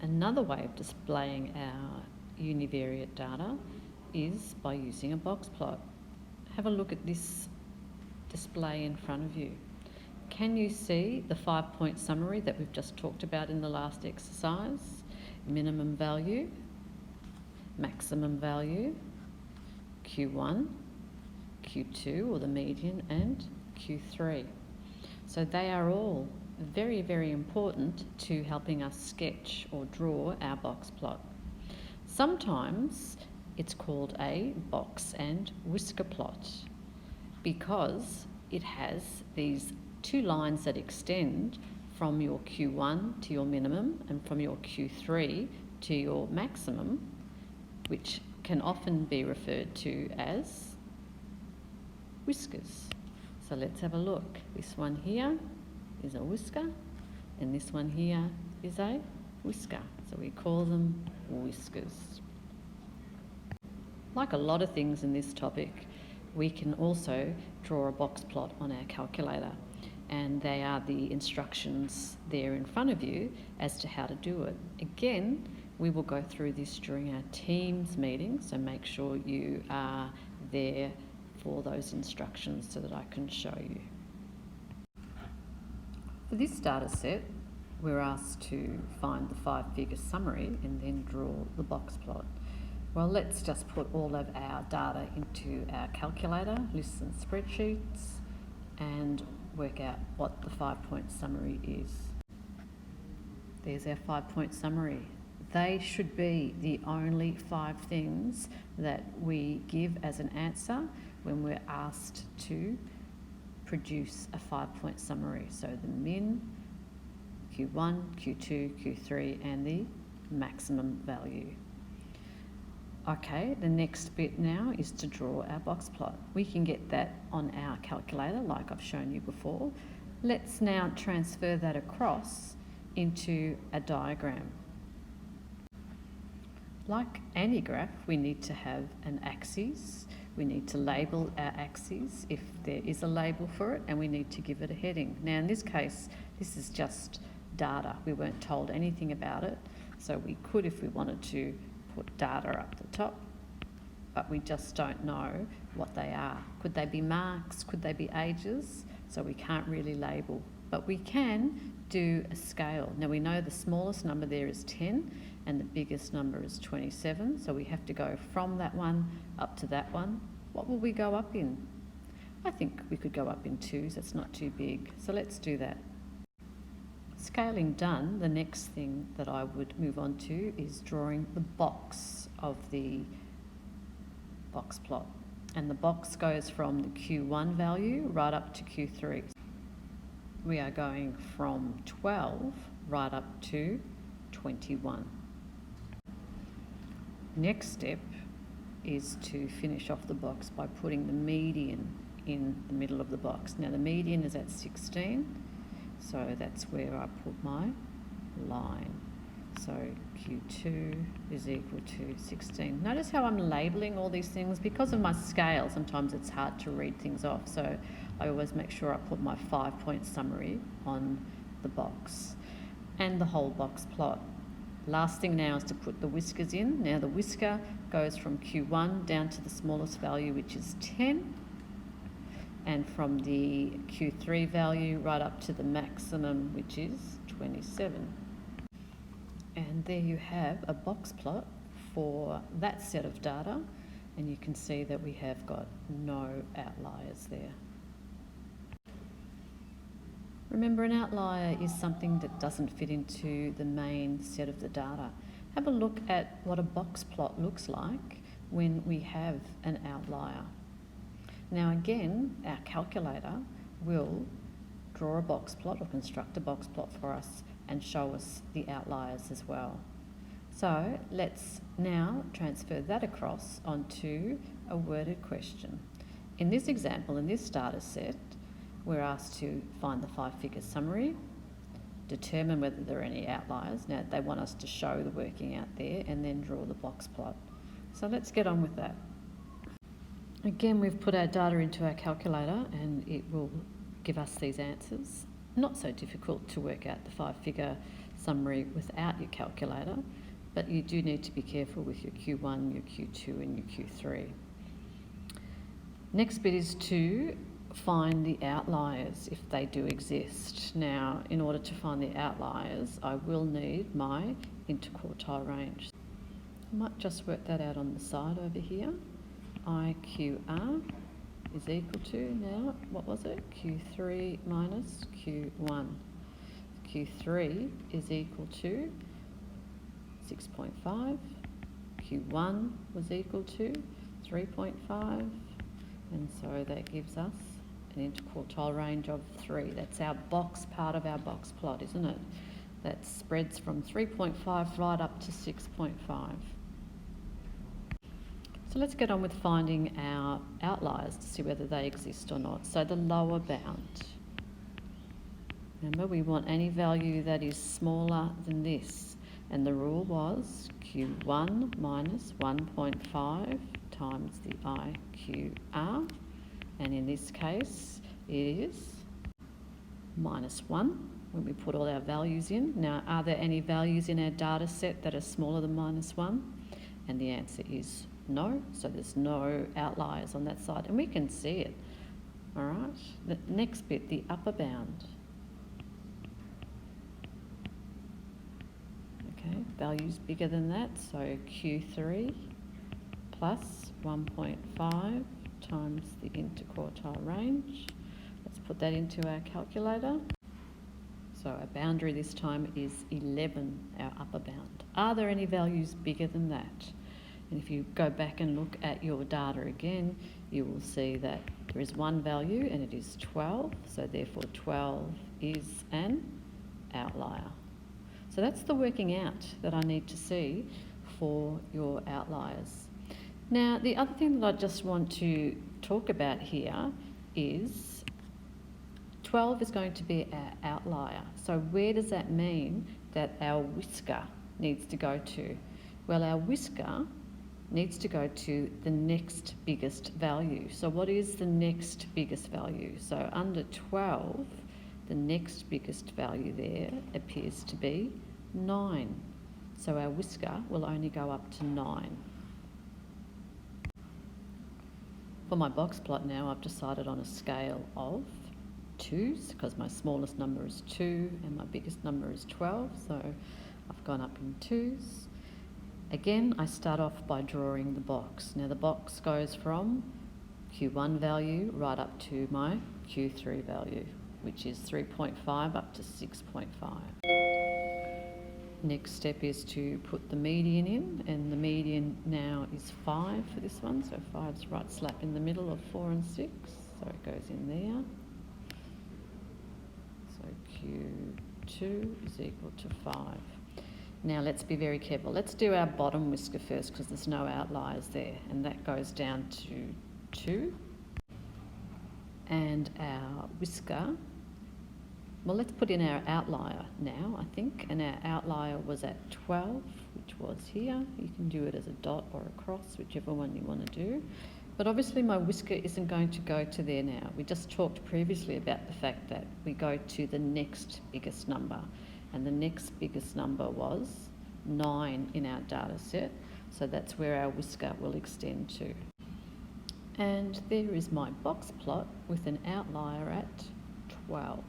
Another way of displaying our univariate data is by using a box plot. Have a look at this display in front of you. Can you see the 5-point summary that we've just talked about in the last exercise? Minimum value, maximum value, Q1, Q2 or the median, and Q3. So they are all very, very important to helping us sketch or draw our box plot. Sometimes it's called a box and whisker plot because it has these two lines that extend from your Q1 to your minimum and from your Q3 to your maximum, which can often be referred to as whiskers. So let's have a look. This one here is a whisker and this one here is a whisker. So we call them whiskers. Like a lot of things in this topic, we can also draw a box plot on our calculator, and they are the instructions there in front of you as to how to do it. Again, we will go through this during our Teams meeting, so make sure you are there for those instructions so that I can show you. For this data set, we're asked to find the 5-figure summary and then draw the box plot. Well, let's just put all of our data into our calculator, lists and spreadsheets, and work out what the 5-point summary is. There's our 5-point summary. They should be the only 5 things that we give as an answer when we're asked to produce a 5-point summary. So the min, Q1, Q2, Q3, and the maximum value. Okay, the next bit now is to draw our box plot. We can get that on our calculator like I've shown you before. Let's now transfer that across into a diagram. Like any graph, we need to have an axis. We need to label our axis if there is a label for it, and we need to give it a heading. Now in this case, this is just data. We weren't told anything about it, so we could, if we wanted to, put data up the top, but we just don't know what they are. Could they be marks? Could they be ages? So we can't really label, but we can do a scale. Now we know the smallest number there is 10 and the biggest number is 27, so we have to go from that one up to that one. What will we go up in? I think we could go up in 2s, that's not too big, so let's do that. Scaling done, the next thing that I would move on to is drawing the box of the box plot. And the box goes from the Q1 value right up to Q3. We are going from 12 right up to 21. Next step is to finish off the box by putting the median in the middle of the box. Now the median is at 16. So that's where I put my line. So Q2 is equal to 16. Notice how I'm labelling all these things. Because of my scale, sometimes it's hard to read things off. So I always make sure I put my 5-point summary on the box and the whole box plot. Last thing now is to put the whiskers in. Now the whisker goes from Q1 down to the smallest value, which is 10. And from the Q3 value right up to the maximum, which is 27. And there you have a box plot for that set of data, and you can see that we have got no outliers there. Remember, an outlier is something that doesn't fit into the main set of the data. Have a look at what a box plot looks like when we have an outlier. Now again, our calculator will draw a box plot or construct a box plot for us and show us the outliers as well. So let's now transfer that across onto a worded question. In this example, in this data set, we're asked to find the 5-figure summary, determine whether there are any outliers. Now they want us to show the working out there and then draw the box plot. So let's get on with that. Again, we've put our data into our calculator and it will give us these answers. Not so difficult to work out the 5-figure summary without your calculator, but you do need to be careful with your Q1, your Q2 and your Q3. Next bit is to find the outliers if they do exist. Now, in order to find the outliers, I will need my interquartile range. I might just work that out on the side over here. IQR is equal to, now, what was it? Q3 minus Q1. Q3 is equal to 6.5. Q1 was equal to 3.5. And so that gives us an interquartile range of 3. That's our box part of our box plot, isn't it? That spreads from 3.5 right up to 6.5. So let's get on with finding our outliers to see whether they exist or not. So the lower bound. Remember, we want any value that is smaller than this. And the rule was Q1 minus 1.5 times the IQR. And in this case, it is minus 1 when we put all our values in. Now, are there any values in our data set that are smaller than minus 1? And the answer is no. So there's no outliers on that side. And we can see it. All right. The next bit, the upper bound. Okay, values bigger than that. So Q3 plus 1.5 times the interquartile range. Let's put that into our calculator. So our boundary this time is 11, our upper bound. Are there any values bigger than that? And if you go back and look at your data again, you will see that there is one value and it is 12. So therefore 12 is an outlier. So that's the working out that I need to see for your outliers. Now, the other thing that I just want to talk about here is 12 is going to be our outlier. So where does that mean that our whisker needs to go to? Well, our whisker needs to go to the next biggest value. So what is the next biggest value? So under 12, the next biggest value there appears to be 9. So our whisker will only go up to 9. For my box plot now, I've decided on a scale of 2s because my smallest number is 2 and my biggest number is 12. So I've gone up in 2s. Again, I start off by drawing the box. Now the box goes from Q1 value right up to my Q3 value, which is 3.5 up to 6.5. Next step is to put the median in, and the median now is 5 for this one. So 5's right slap in the middle of 4 and 6. So it goes in there. So Q2 is equal to 5. Now let's be very careful. Let's do our bottom whisker first because there's no outliers there, and that goes down to 2. And our whisker, well, let's put in our outlier now, I think, and our outlier was at 12, which was here. You can do it as a dot or a cross, whichever one you want to do. But obviously my whisker isn't going to go to there now. We just talked previously about the fact that we go to the next biggest number. And the next biggest number was 9 in our data set. So that's where our whisker will extend to. And there is my box plot with an outlier at 12.